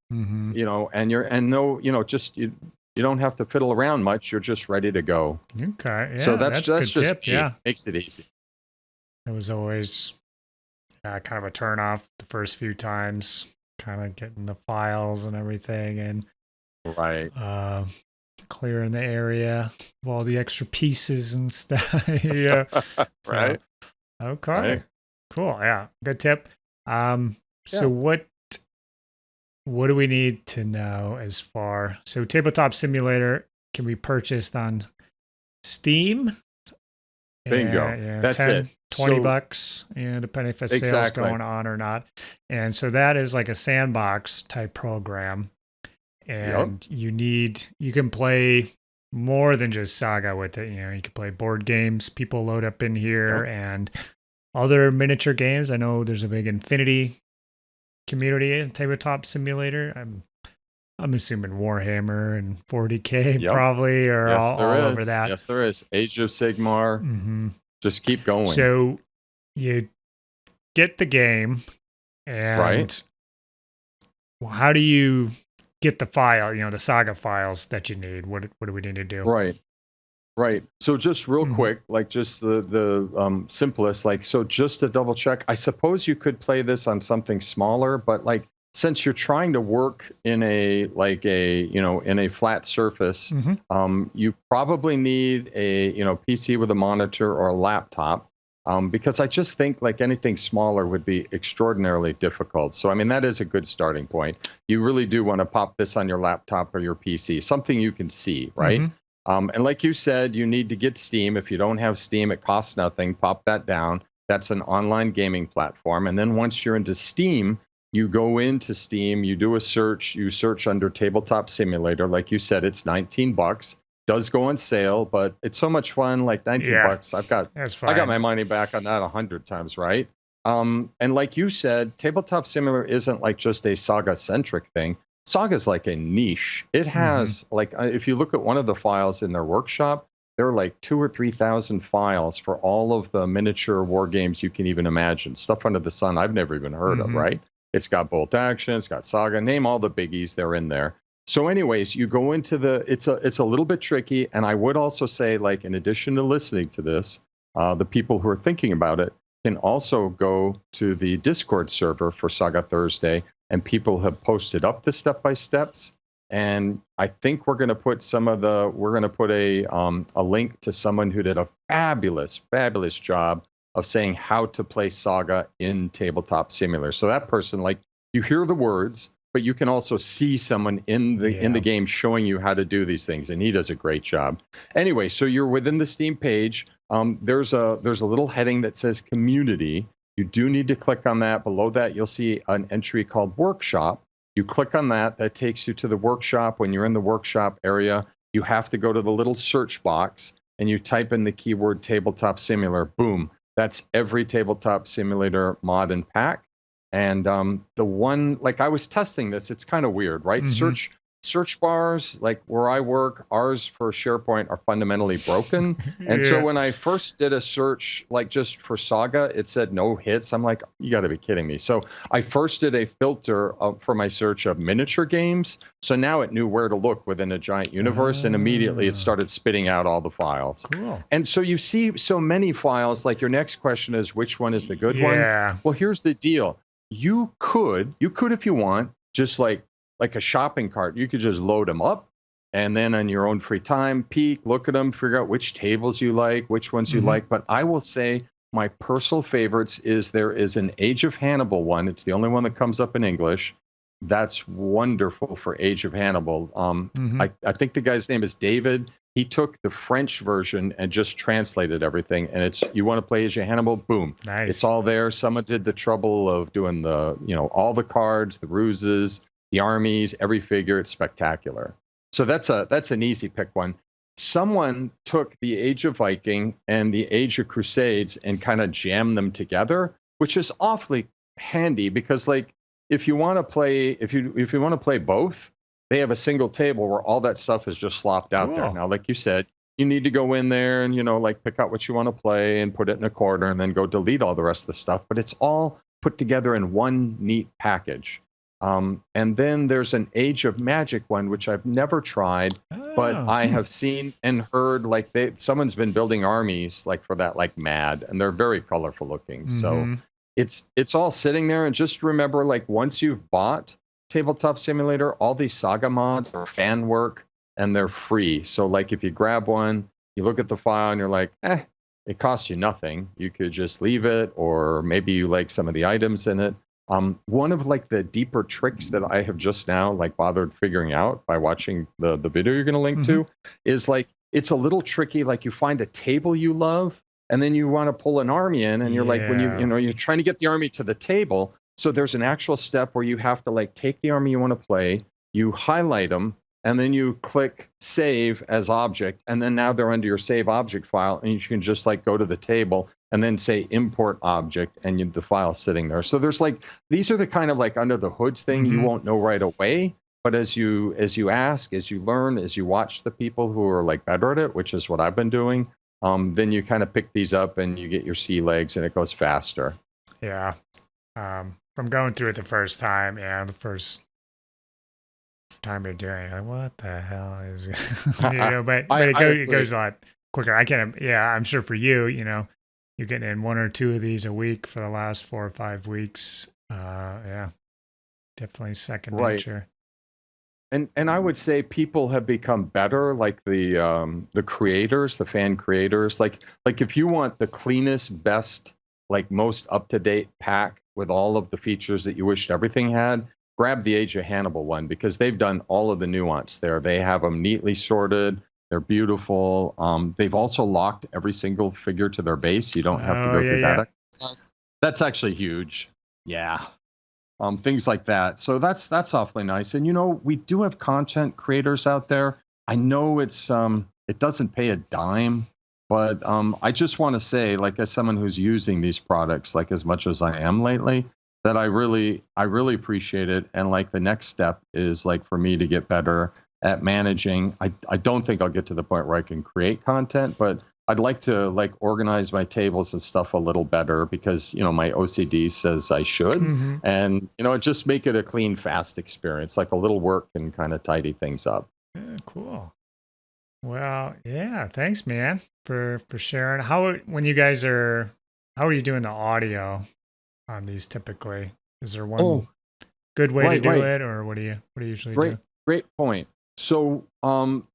you don't have to fiddle around much. You're just ready to go. Okay. Yeah, so that's just tip. Key. Yeah. Makes it easy. It was always kind of a turn off the first few times, kind of getting the files and everything and clearing the area of all the extra pieces and stuff. Yeah. Right. Okay. Right. Cool. Yeah. Good tip. So what do we need to know as far? So Tabletop Simulator can be purchased on Steam. Bingo. That's 10, it. $20, depending if a sale's going on or not. And so that is like a sandbox type program. And you can play more than just Saga with it. You can play board games. People load up in here and other miniature games. I know there's a big Infinity community in Tabletop Simulator. I'm assuming Warhammer and 40K probably are all over that. Yes, there is. Age of Sigmar. Just keep going. So you get the game, and how do you get the file? The Saga files that you need. What do we need to do? Right. So just real quick, like just the simplest, like, so just to double check, I suppose you could play this on something smaller, but like since you're trying to work in a in a flat surface, you probably need a PC with a monitor or a laptop. Because I just think like anything smaller would be extraordinarily difficult. So, I mean, that is a good starting point. You really do want to pop this on your laptop or your PC, something you can see, right? And like you said, you need to get Steam. If you don't have Steam, it costs nothing. Pop that down. That's an online gaming platform. And then once you're into Steam, you go into Steam, you do a search, you search under Tabletop Simulator. Like you said, it's $19. Does go on sale, but it's so much fun. Like 19 bucks. I got my money back on that 100 times, right? And like you said, Tabletop Simulator isn't like just a Saga centric thing. Saga's like a niche. It has like, if you look at one of the files in their workshop, there are like 2,000 or 3,000 files for all of the miniature war games you can even imagine. Stuff under the sun I've never even heard of, right? It's got Bolt Action, it's got Saga, name all the biggies, they're in there. So anyways, you go into it's a little bit tricky. And I would also say, like, in addition to listening to this, the people who are thinking about it can also go to the Discord server for Saga Thursday, and people have posted up the step-by-steps. And I think we're going to put a link to someone who did a fabulous job of saying how to play Saga in Tabletop Simulator. So that person, like, you hear the words, but you can also see someone in the game showing you how to do these things, and he does a great job. Anyway, so you're within the Steam page. There's a little heading that says Community. You do need to click on that. Below that, you'll see an entry called Workshop. You click on that. That takes you to the workshop. When you're in the workshop area, you have to go to the little search box, and you type in the keyword Tabletop Simulator. Boom. That's every Tabletop Simulator mod and pack. And the one, like, I was testing this, it's kind of weird, right? Search bars, like where I work, ours for SharePoint are fundamentally broken. And so when I first did a search, like just for Saga, it said no hits. I'm like, you got to be kidding me. So I first did a filter for my search of miniature games. So now it knew where to look within a giant universe, and immediately it started spitting out all the files. Cool. And so you see so many files. Like, your next question is, which one is the good one? Well, here's the deal. You could, if you want, just like a shopping cart, you could just load them up, and then on your own free time, peek, look at them, figure out which tables you like, which ones you like. But I will say my personal favorites is there is an Age of Hannibal one. It's the only one that comes up in English. That's wonderful for Age of Hannibal. I think the guy's name is David. He took the French version and just translated everything. And it's, you want to play Age of Hannibal? Boom. Nice. It's all there. Someone did the trouble of doing the, all the cards, the ruses, the armies, every figure. It's spectacular. So that's an easy pick one. Someone took the Age of Viking and the Age of Crusades and kind of jammed them together, which is awfully handy because, like, if you want to play, if you want to play both, they have a single table where all that stuff is just slopped out there. Now, like you said, you need to go in there and, like, pick out what you want to play and put it in a corner and then go delete all the rest of the stuff. But it's all put together in one neat package. And then there's an Age of Magic one, which I've never tried, but I have seen and heard, like, someone's been building armies like for that, like mad, and they're very colorful looking. So it's all sitting there. And just remember, like, once you've bought Tabletop Simulator, all these Saga mods are fan work and they're free. So, like, if you grab one, you look at the file and you're like, it costs you nothing. You could just leave it, or maybe you like some of the items in it. One of, like, the deeper tricks that I have just now, like, bothered figuring out by watching the video you're going to link to is, like, it's a little tricky. Like, you find a table you love, and then you want to pull an army in, and you're like, when you're trying to get the army to the table. So there's an actual step where you have to, like, take the army you want to play, you highlight them, and then you click save as object, and then now they're under your save object file, and you can just, like, go to the table and then say import object, and the file's sitting there. So there's, like, these are the kind of, like, under the hoods thing you won't know right away, but as you ask, as you learn, as you watch the people who are, like, better at it, which is what I've been doing, then you kind of pick these up and you get your sea legs and it goes faster. Yeah. From going through it the first time, the first time you're doing it, like, what the hell is but it goes a lot quicker. I'm sure for you, you're getting in 1 or 2 of these a week for the last 4 or 5 weeks. definitely second Right. nature. And I would say people have become better, like the creators, the fan creators. Like if you want the cleanest, best, like most up to date pack with all of the features that you wished everything had, grab the Age of Hannibal one because they've done all of the nuance there. They have them neatly sorted. They're beautiful. They've also locked every single figure to their base. You don't have to Oh, go yeah, through yeah. that exercise. That's actually huge. Yeah. Things like that. So that's awfully nice. And we do have content creators out there. I know it doesn't pay a dime, but I just want to say, like as someone who's using these products like as much as I am lately, that I really appreciate it. And like the next step is like for me to get better at managing. I don't think I'll get to the point where I can create content, but I'd like to like organize my tables and stuff a little better because my OCD says I should, Mm-hmm. and just make it a clean, fast experience. Like a little work can kind of tidy things up. Yeah, cool. Well, yeah, thanks, man, for sharing. How are you doing the audio on these typically? Is there one Oh, good way to right, do right. it, or what do you usually Great, do? great point. So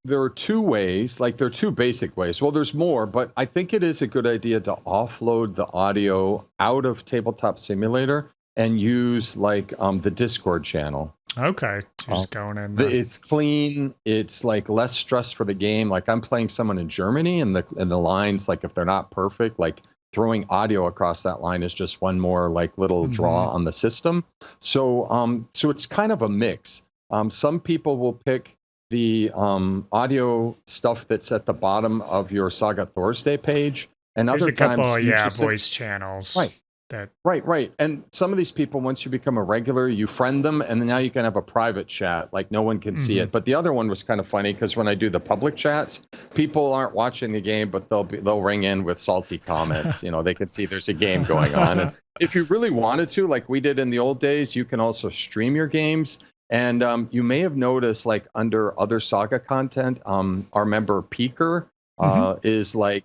there are two ways, like there are two basic ways. Well, there's more, but I think it is a good idea to offload the audio out of Tabletop Simulator and use like the Discord channel. Okay, Um, just going in it's clean. It's like less stress for the game. Like I'm playing someone in Germany, and the lines, like if they're not perfect, like throwing audio across that line is just one more like little mm-hmm. draw on the system. So it's kind of a mix. Some people will pick the audio stuff that's at the bottom of your Saga Thursday page, and There's other a couple, times you yeah, just sit, voice channels right. that. Right, right. And some of these people, once you become a regular, you friend them, and then now you can have a private chat. Like no one can see Mm-hmm. it. But the other one was kind of funny because when I do the public chats, people aren't watching the game, but they'll ring in with salty comments. They can see there's a game going on. And if you really wanted to, like we did in the old days, you can also stream your games. And you may have noticed, like under other Saga content, our member Peaker Mm-hmm. is like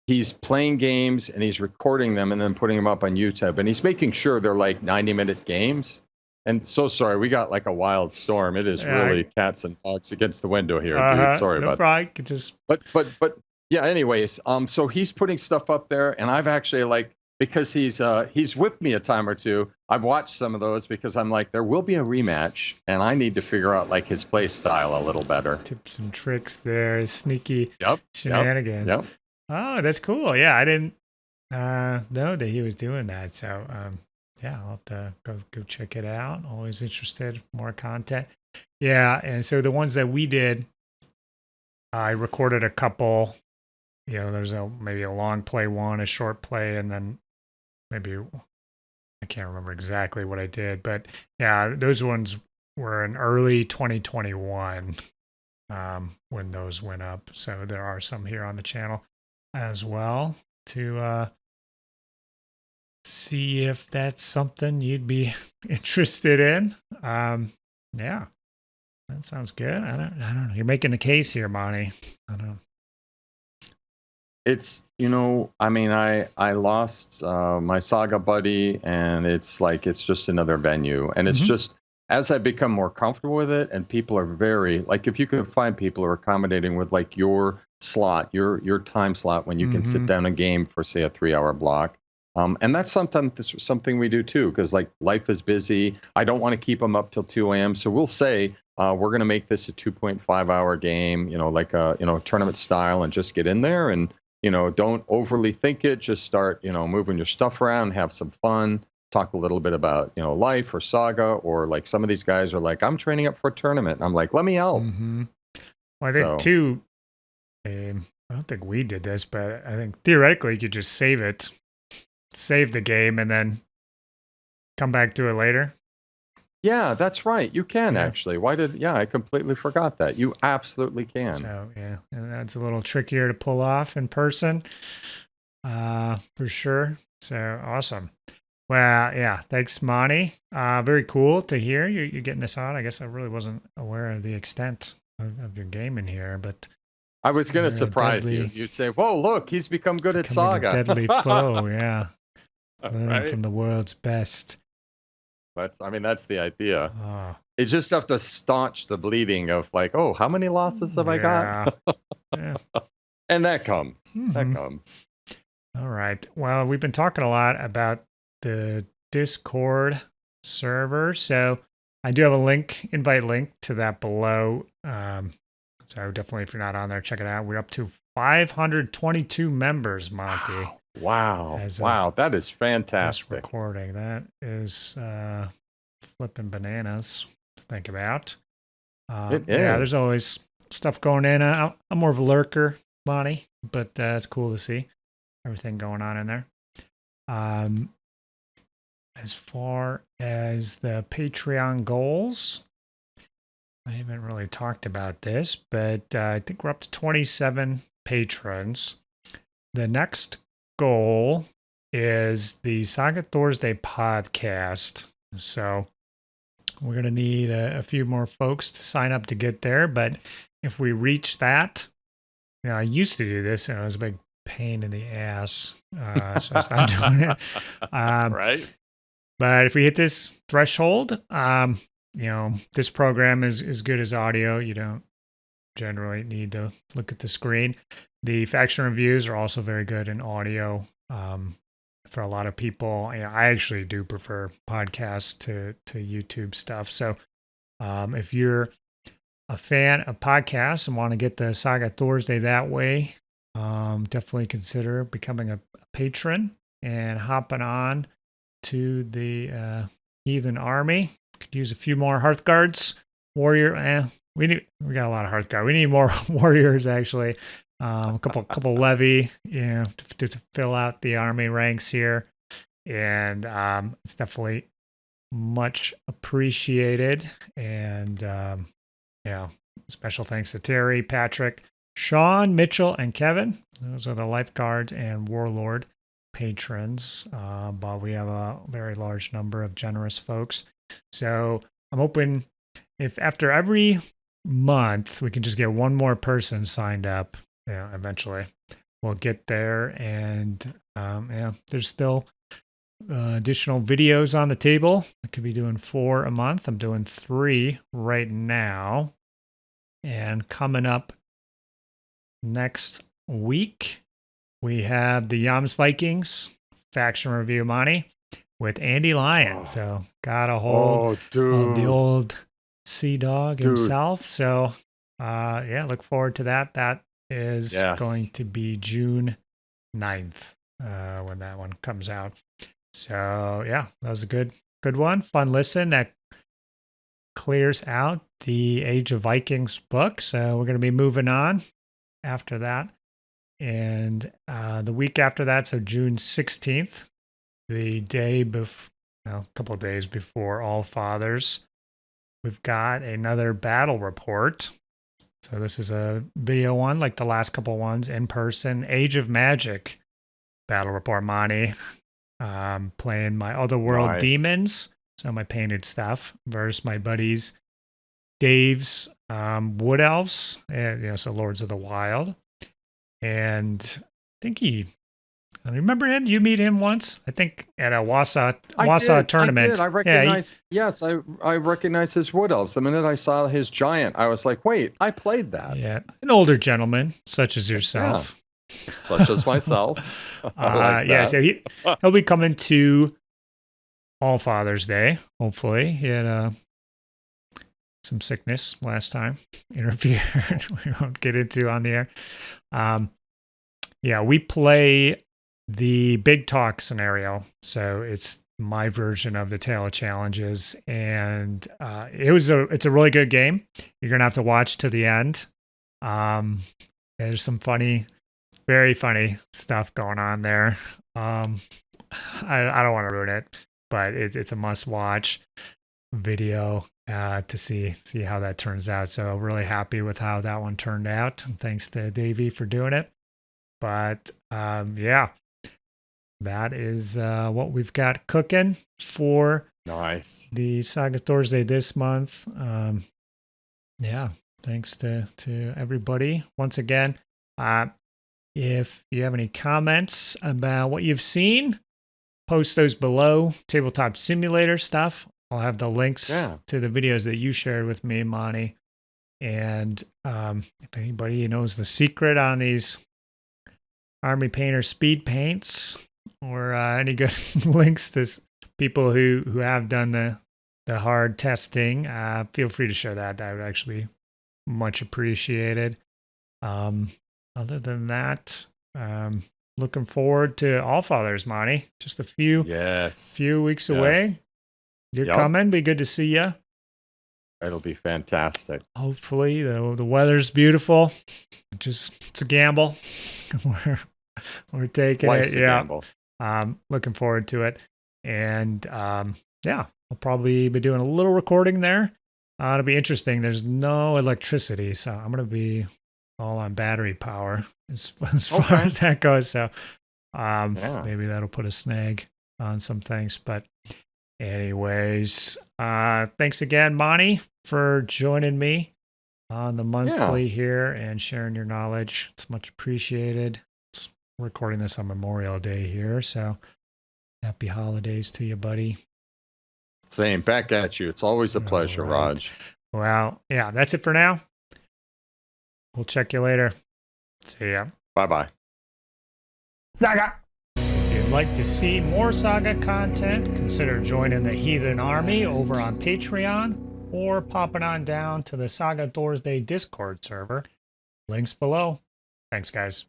he's playing games and he's recording them and then putting them up on YouTube. And he's making sure they're like 90-minute games. And so sorry, we got like a wild storm. It is Yeah, really cats and dogs against the window here, dude. uh-huh. Sorry No about problem. You could just. that. But yeah, anyways, so he's putting stuff up there, and I've actually like because he's whipped me a time or two. I've watched some of those because I'm like, there will be a rematch, and I need to figure out like his play style a little better. Tips and tricks there, sneaky Yep, yep, shenanigans. yep. Oh, that's cool. Yeah, I didn't know that he was doing that. So, yeah, I'll have to go check it out. Always interested, more content. Yeah, and so the ones that we did, I recorded a couple. There's maybe a long play one, a short play, and then maybe I can't remember exactly what I did, but yeah, those ones were in early 2021 when those went up. So there are some here on the channel as well to see if that's something you'd be interested in. Yeah, that sounds good. I don't know. You're making the case here, Monty. I don't. It's I mean I lost my Saga buddy, and it's like it's just another venue, and it's Mm-hmm. just as I become more comfortable with it, and people are very like if you can find people who are accommodating with like your slot, your time slot when you can sit Mm-hmm. down a game for say a 3-hour block. And that's something we do too, because like life is busy. I don't want to keep them up till 2 a.m. So we'll say we're going to make this a 2.5-hour game, like a tournament style, and just get in there and don't overly think it. Just start, moving your stuff around, have some fun, talk a little bit about, life or Saga, or like some of these guys are like, I'm training up for a tournament. And I'm like, let me help. Mm-hmm. Well, I think So, too. I don't think we did this, but I think theoretically you could just save the game, and then come back to it later. yeah, that's right. You can Yeah. actually. I completely forgot that. You absolutely can. So yeah, and that's a little trickier to pull off in person, for sure. So awesome. Well, yeah, thanks, Monty. Very cool to hear you're getting this on. I guess I really wasn't aware of the extent of your game in here, but I was going to you're a surprise you. deadly, You'd say, whoa, look, he's become good at becoming a Saga. deadly foe. Yeah, learning Right? from the world's best. That's the idea. Oh, You just have to staunch the bleeding of like, oh, how many losses have I got? yeah. And that comes. That Mhm. comes. All right. Well, we've been talking a lot about the Discord server, so I do have a invite link to that below. So definitely, if you're not on there, check it out. We're up to 522 members, Monty, Wow. as of Wow. That is this fantastic. recording. That is flipping bananas to think about. It Yeah, there's is. always stuff going in. I'm more of a lurker, Monty, but it's cool to see everything going on in there. As far as the Patreon goals, I haven't really talked about this, but I think we're up to 27 patrons. The next goal is the Saga Thursday podcast. So we're going to need a few more folks to sign up to get there. But if we reach that, I used to do this and it was a big pain in the ass. So I stopped doing it. Right. But if we hit this threshold, this program is as good as audio. You don't generally need to look at the screen. The faction reviews are also very good in audio. For a lot of people, I actually do prefer podcasts to YouTube stuff. So if you're a fan of podcasts and want to get the Saga Thursday that way, definitely consider becoming a patron and hopping on to the Heathen army. Could use a few more Hearthguards, warrior. We got a lot of Hearthguard. We need more warriors actually. A couple levy, to fill out the army ranks here, and it's definitely much appreciated. And special thanks to Terry, Patrick, Sean, Mitchell, and Kevin. Those are the lifeguards and warlord patrons, but we have a very large number of generous folks. So I'm hoping if after every month we can just get one more person signed up, eventually we'll get there. And there's still additional videos on the table. I could be doing 4 a month. I'm doing 3 right now. And coming up next week, we have the Yams Vikings faction review, Monty, with Andy Lyon. So got a hold of the old Sea Dog himself. So look forward to that. That is going to be June 9th when that one comes out. So that was a good one. Fun listen. That clears out the Age of Vikings book. So we're going to be moving on after that. And the week after that, so June 16th, the day before, a couple of days before AllFathers, we've got another battle report. So this is a video one, like the last couple ones, in person. Age of Magic battle report, Monty. Playing my Otherworld demons, so my painted stuff, versus my buddies Dave's Wood Elves, and so Lords of the Wild. And I think I remember him. You meet him once, I think, at a Wausau tournament. I did. I recognize. Yes, I recognize his Wood Elves. The minute I saw his giant, I was like, "Wait, I played that." Yeah, an older gentleman such as yourself, such as myself. So he'll be coming to AllFathers' Day. Hopefully, he had some sickness last time interfered. We won't get into on the air. We play the Big Talk scenario, so it's my version of the Tale of Challenges, and it's a really good game. You're gonna have to watch to the end. There's some very funny stuff going on there. I don't want to ruin it, but it's a must-watch video to see how that turns out. So really happy with how that one turned out. And thanks to Davey for doing it. But that is what we've got cooking for the Saga Thursday this month. Thanks to everybody once again. If you have any comments about what you've seen, post those below. Tabletop Simulator stuff I'll have the links to the videos that you shared with me, Monty. And if anybody knows the secret on these Army Painter speed paints, or any good links to people who have done the hard testing, feel free to share that. That would actually be much appreciated. Other than that, looking forward to Allfather's, Monty. Just a few weeks away. You're coming. Be good to see you. It'll be fantastic. Hopefully the weather's beautiful. It's a gamble. we're taking Life's it. A gamble. Looking forward to it. And I'll probably be doing a little recording there. It'll be interesting. There's no electricity, so I'm gonna be all on battery power as far as that goes. So maybe that'll put a snag on some things. But anyways, thanks again, Monty, for joining me on the monthly here and sharing your knowledge. It's much appreciated. It's recording this on Memorial Day here, so happy holidays to you, buddy. Same, back at you. It's always a pleasure, Rodge. Well, that's it for now. We'll check you later. See ya. Bye-bye. Saga! If you'd like to see more Saga content, consider joining the Heathen Army over on Patreon or popping on down to the Saga Thursday Discord server. Links below. Thanks, guys.